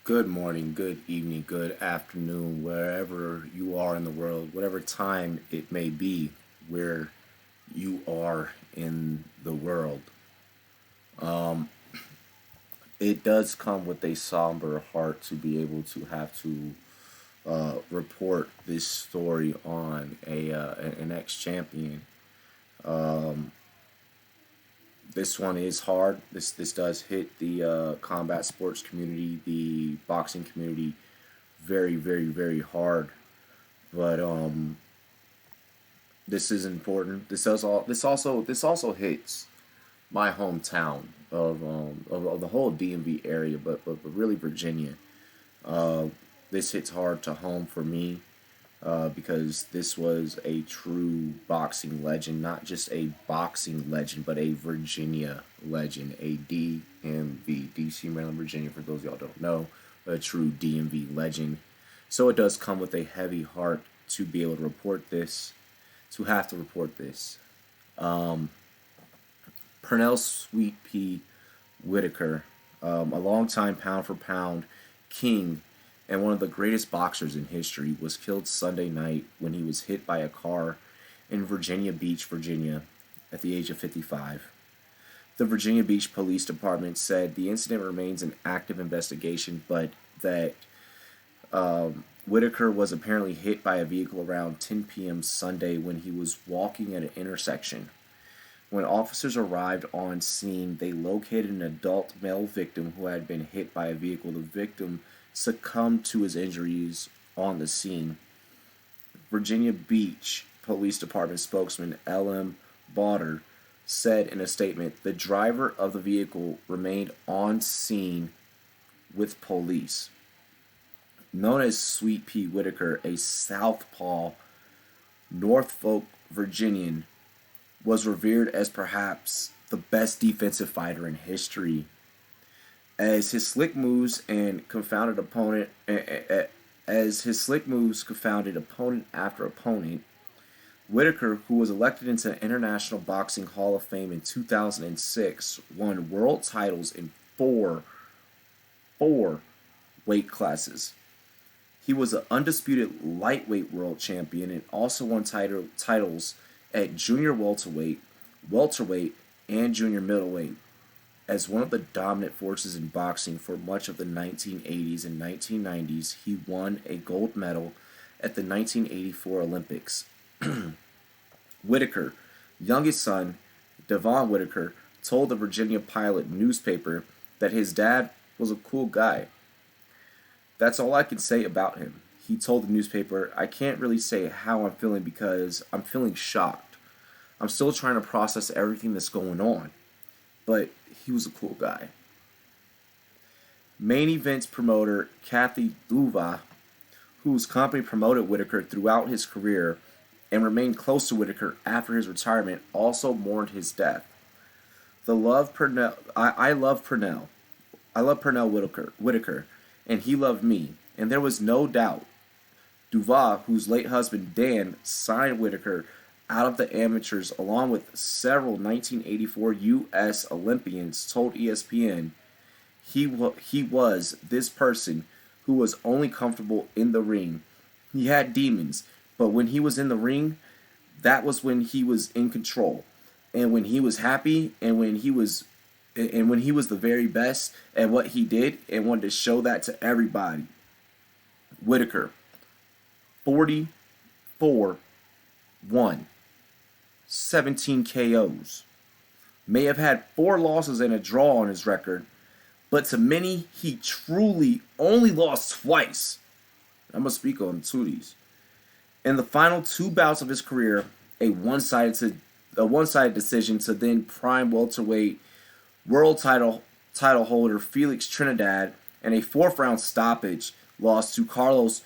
Good morning, good evening, good afternoon, wherever you are in the world, whatever time it may be where you are in the world. It does come with a somber heart to be able to have to report this story on an ex champion. This one is hard. This does hit the combat sports community, the boxing community, very very hard. But this is important. This also hits my hometown of the whole DMV area, but really Virginia. This hits hard to home for me because this was a true boxing legend, not just a boxing legend, but a Virginia legend, a DMV, DC, Maryland, Virginia, for those of y'all don't know, a true DMV legend. So it does come with a heavy heart to be able to report this, to have to report this. Pernell Sweet Pea Whitaker, a longtime pound for pound king and one of the greatest boxers in history, was killed Sunday night when he was hit by a car in Virginia Beach, Virginia, at the age of 55. The Virginia Beach Police Department said the incident remains an active investigation, but that Whitaker was apparently hit by a vehicle around 10 p.m. Sunday when he was walking at an intersection. When officers arrived on scene, they located an adult male victim who had been hit by a vehicle. The victim succumbed to his injuries on the scene. Virginia Beach Police Department spokesman L.M. Bauder said in a statement, the driver of the vehicle remained on scene with police. Known as Sweet Pea Whitaker, a southpaw Norfolk Virginian, was revered as perhaps the best defensive fighter in history. As his slick moves confounded opponent after opponent, Whitaker, who was elected into the International Boxing Hall of Fame in 2006, won world titles in four weight classes. He was an undisputed lightweight world champion and also won titles at junior welterweight, and junior middleweight. As one of the dominant forces in boxing for much of the 1980s and 1990s, he won a gold medal at the 1984 Olympics. Whitaker, youngest son, Devon Whitaker, told the Virginia Pilot newspaper that his dad was a cool guy. That's all I can say about him. He told the newspaper, I can't really say how I'm feeling because I'm feeling shocked. I'm still trying to process everything that's going on. But he was a cool guy. Main events promoter Kathy Duva, whose company promoted Whitaker throughout his career and remained close to Whitaker after his retirement, also mourned his death. I love Pernell. I love Pernell Whitaker, and he loved me. And there was no doubt. Duva, whose late husband Dan signed Whitaker out of the amateurs along with several 1984 U.S. Olympians, told ESPN he was this person who was only comfortable in the ring. He had demons, but when he was in the ring, that was when he was in control. And when he was happy and when he was the very best at what he did and wanted to show that to everybody. Whitaker, 44-1, 17 KOs. May have had 4 losses and a draw on his record, but to many, he truly only lost twice. I'm going to speak on 2 of these. In the final 2 bouts of his career, a one-sided decision to then prime welterweight world title holder Felix Trinidad, and a 4th-round stoppage loss to Carlos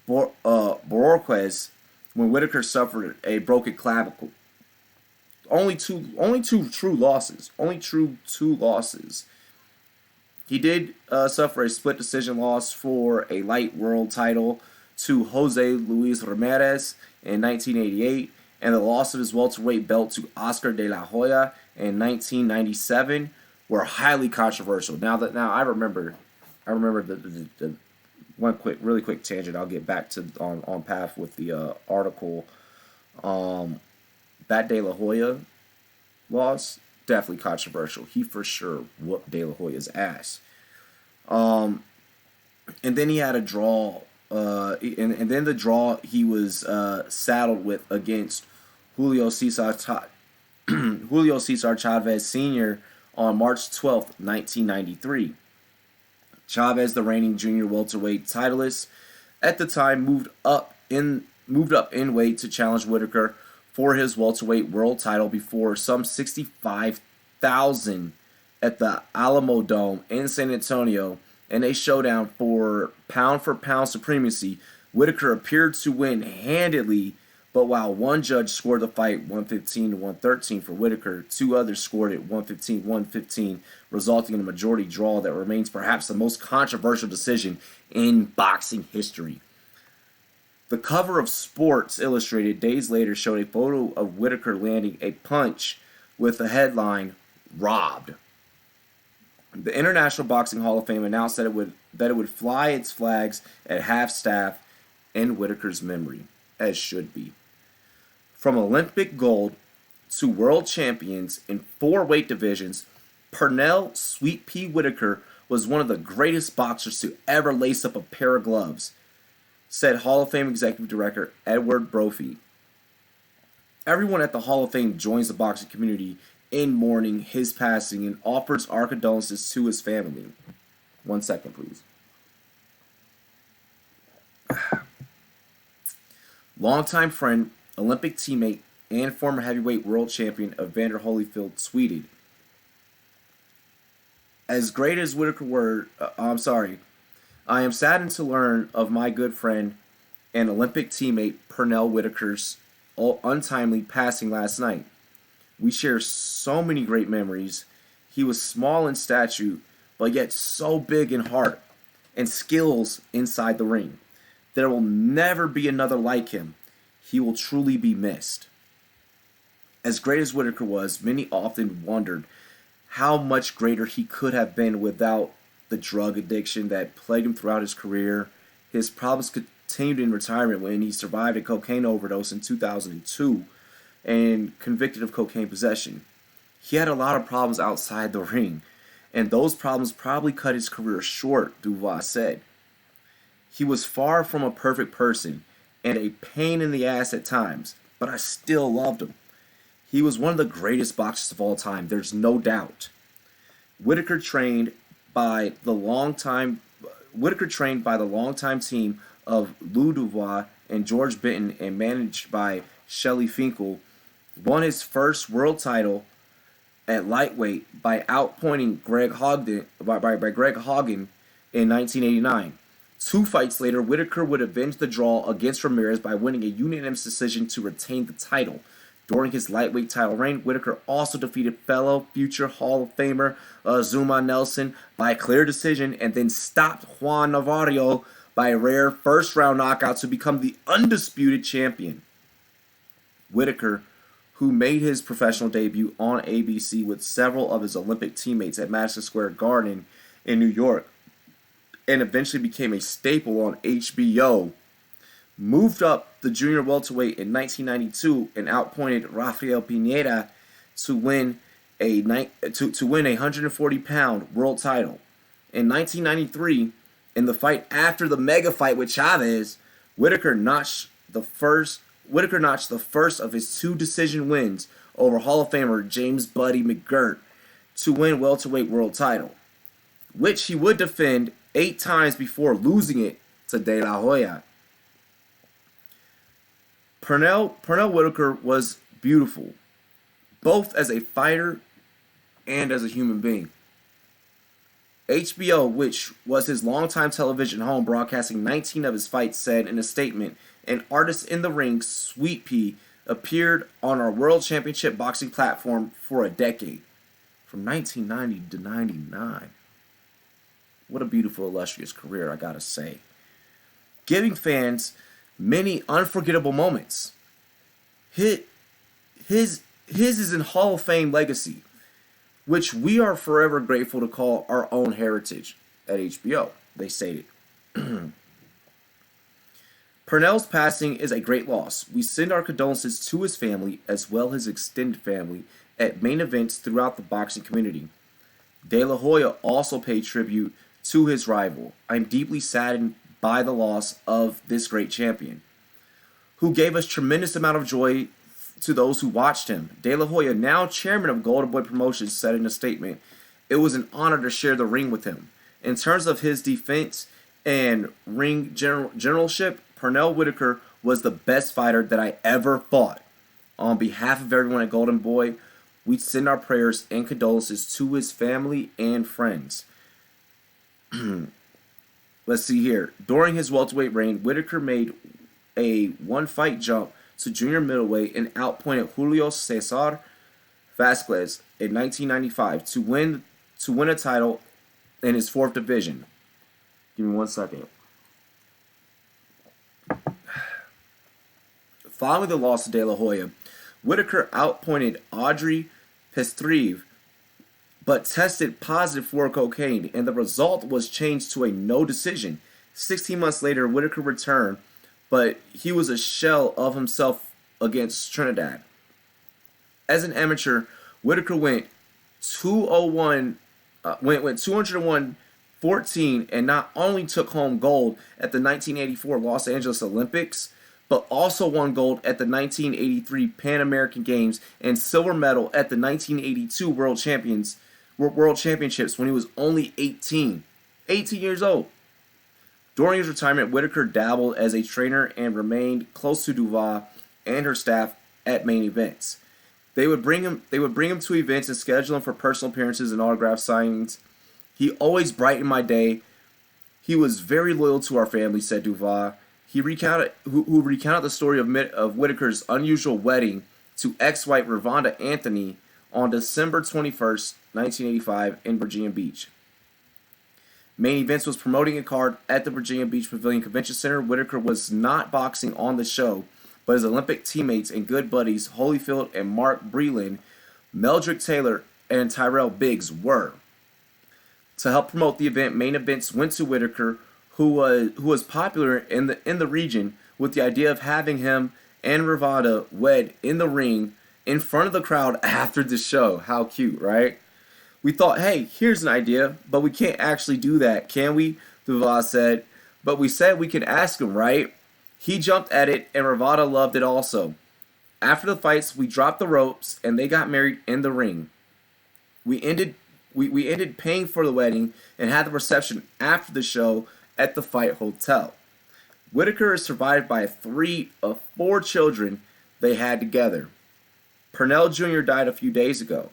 Borquez when Whitaker suffered a broken clavicle. Only two true losses. Only true 2 losses. He did suffer a split decision loss for a light world title to Jose Luis Ramirez in 1988, and the loss of his welterweight belt to Oscar de la Hoya in 1997 were highly controversial. Now I remember I remember the one really quick tangent. I'll get back to on path with the article. Um, that De La Hoya loss, definitely controversial. He for sure whooped De La Hoya's ass. Um, and then he had a draw. And then the draw he was saddled with against Julio Cesar Julio Cesar Chavez Sr. on March 12th, 1993. Chavez, the reigning junior welterweight titleist at the time, moved up in weight to challenge Whitaker for his welterweight world title before some 65,000 at the Alamo Dome in San Antonio in a showdown for pound supremacy. Whitaker appeared to win handedly, but while one judge scored the fight 115 to 113 for Whitaker, two others scored it 115-115, resulting in a majority draw that remains perhaps the most controversial decision in boxing history. The cover of Sports Illustrated days later showed a photo of Whitaker landing a punch with the headline, "Robbed." The International Boxing Hall of Fame announced that it would fly its flags at half-staff in Whitaker's memory, as should be. From Olympic gold to world champions in 4 weight divisions, Pernell Sweet Pea Whitaker was one of the greatest boxers to ever lace up a pair of gloves, said Hall of Fame Executive Director Edward Brophy. Everyone at the Hall of Fame joins the boxing community in mourning his passing and offers our condolences to his family. 1 second, please. Longtime friend, Olympic teammate, and former heavyweight world champion Evander Holyfield tweeted, "As great as Whitaker were, I am saddened to learn of my good friend and Olympic teammate Pernell Whitaker's untimely passing last night. We share so many great memories. He was small in stature, but yet so big in heart and skills inside the ring. There will never be another like him. He will truly be missed." As great as Whitaker was, many often wondered how much greater he could have been without the drug addiction that plagued him throughout his career. His problems continued in retirement when he survived a cocaine overdose in 2002 and convicted of cocaine possession. He had a lot of problems outside the ring, and those problems probably cut his career short, Dubois said. "He was far from a perfect person and a pain in the ass at times, but I still loved him. He was one of the greatest boxers of all time, there's no doubt." Whitaker trained by the longtime team of Lou Dubois and George Benton and managed by Shelley Finkel, won his first world title at lightweight by outpointing Greg Haugen in 1989. 2 fights later, Whitaker would avenge the draw against Ramirez by winning a unanimous decision to retain the title. During his lightweight title reign, Whitaker also defeated fellow future Hall of Famer Zuma Nelson by clear decision and then stopped Juan Navarro by a rare first-round knockout to become the undisputed champion. Whitaker, who made his professional debut on ABC with several of his Olympic teammates at Madison Square Garden in New York, and eventually became a staple on HBO, moved up the junior welterweight in 1992 and outpointed Rafael Pineda to win a 140-pound world title. In 1993, in the fight after the mega fight with Chavez, Whitaker notched the first of his 2 decision wins over Hall of Famer James Buddy McGirt to win welterweight world title, which he would defend 8 times before losing it to De La Hoya. Pernell Whitaker was beautiful, both as a fighter and as a human being. HBO, which was his longtime television home, broadcasting 19 of his fights, said in a statement, "An artist in the ring, Sweet Pea, appeared on our World Championship boxing platform for a decade, from 1990 to 99. What a beautiful, illustrious career, I gotta say. Giving fans many unforgettable moments. His is in Hall of Fame legacy, which we are forever grateful to call our own heritage at HBO. they stated. Pernell's passing is a great loss. We send our condolences to his family as well as his extended family at main events throughout the boxing community. De La Hoya also paid tribute to his rival. I'm deeply saddened by the loss of this great champion, who gave us tremendous amount of joy to those who watched him. De La Hoya, now chairman of Golden Boy Promotions, said in a statement, "It was an honor to share the ring with him. In terms of his defense and ring generalship, Pernell Whitaker was the best fighter that I ever fought. On behalf of everyone at Golden Boy, we send our prayers and condolences to his family and friends." Let's see here. During his welterweight reign, Whitaker made a one-fight jump to junior middleweight and outpointed Julio Cesar Vasquez in 1995 to win a title in his fourth division. Give me 1 second. Following the loss to De La Hoya, Whitaker outpointed Audrey Pestrive, but tested positive for cocaine, and the result was changed to a no decision. 16 months later, Whitaker returned, but he was a shell of himself against Trinidad. As an amateur, Whitaker went 201-14, and not only took home gold at the 1984 Los Angeles Olympics, but also won gold at the 1983 Pan American Games and silver medal at the 1982 World Championships when he was only 18 years old. During his retirement, Whitaker dabbled as a trainer and remained close to Duval and her staff at main events. They would bring him to events and schedule him for personal appearances and autograph signings. "He always brightened my day. He was very loyal to our family," said Duval. He recounted the story of Whitaker's unusual wedding to ex-wife Ravonda Anthony on December 21st, 1985 in Virginia Beach. Main Events was promoting a card at the Virginia Beach Pavilion Convention Center. Whitaker was not boxing on the show, but his Olympic teammates and good buddies Holyfield and Mark Breland, Meldrick Taylor, and Tyrell Biggs were. To help promote the event, Main Events went to Whitaker, who was popular in the region, with the idea of having him and Ravonda wed in the ring in front of the crowd after the show. How cute, right? "We thought, hey, here's an idea, but we can't actually do that, can we?" Duval said. "But we said we could ask him, right?" He jumped at it, and Ravonda loved it also. After the fights, we dropped the ropes, and they got married in the ring. We ended paying for the wedding and had the reception after the show at the Fight Hotel. Whitaker is survived by 3 of 4 children they had together. Pernell Jr. died a few days ago,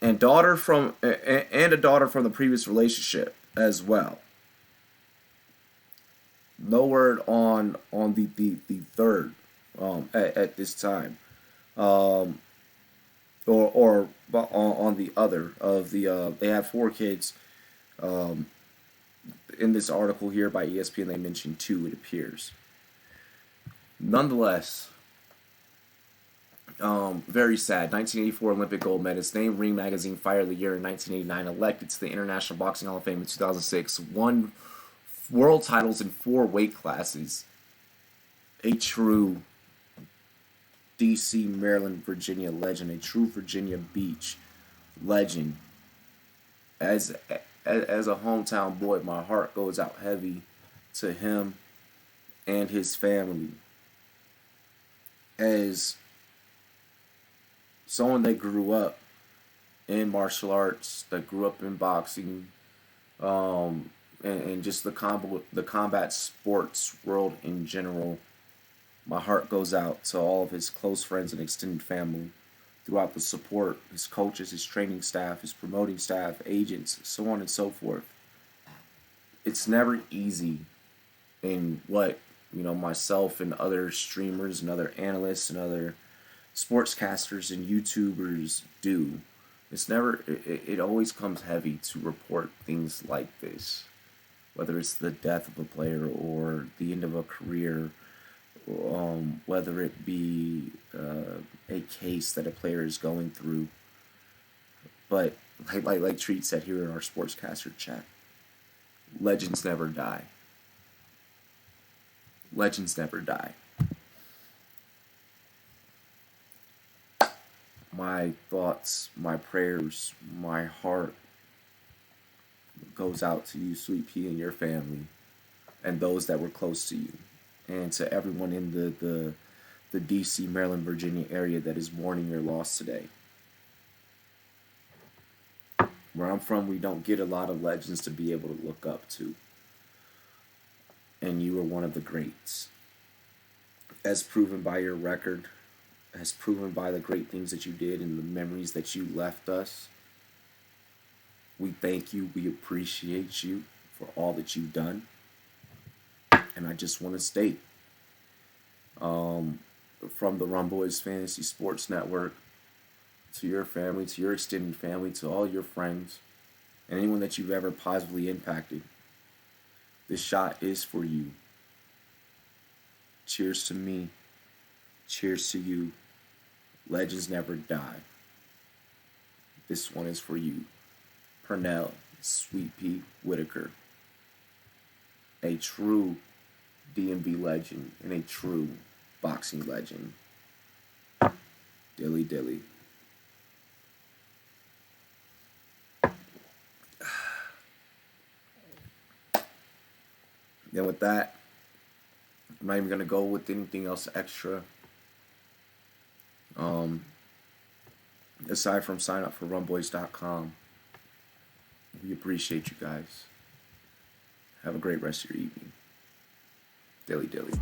and a daughter from the previous relationship as well. No word on the third at this time, or on the other of the. They have 4 kids. In this article here by ESPN, they mentioned 2. It appears. Nonetheless, very sad. 1984 Olympic gold medalist, named Ring Magazine Fighter of the Year in 1989, elected to the International Boxing Hall of Fame in 2006, won world titles in 4 weight classes. A true DC, Maryland, Virginia legend, a true Virginia Beach legend. As a hometown boy, my heart goes out heavy to him and his family. As someone that grew up in martial arts, that grew up in boxing, and just the combat sports world in general, my heart goes out to all of his close friends and extended family throughout the support, his coaches, his training staff, his promoting staff, agents, so on and so forth. It's never easy in what, myself and other streamers and other analysts and other sportscasters and YouTubers do. It always comes heavy to report things like this, whether it's the death of a player or the end of a career, whether it be a case that a player is going through. But like Treat said here in our sportscaster chat, Legends never die. Legends never die. My thoughts, my prayers, my heart goes out to you, Sweet Pea, and your family, and those that were close to you, and to everyone in the D.C., Maryland, Virginia area that is mourning your loss today. Where I'm from, we don't get a lot of legends to be able to look up to, and you are one of the greats, as proven by your record, as proven by the great things that you did and the memories that you left us. We thank you. We appreciate you for all that you've done. And I just want to state, from the Rumboyz Fantasy Sports Network, to your family, to your extended family, to all your friends, and anyone that you've ever positively impacted, this shot is for you. Cheers to me. Cheers to you. Legends never die. This one is for you. Pernell, Sweet Pea, Whitaker. A true DMV legend and a true boxing legend. Dilly dilly. Then with that, I'm not even going to go with anything else extra. Aside from sign up for Rumboyz.com. We appreciate you guys. Have a great rest of your evening. Dilly dilly.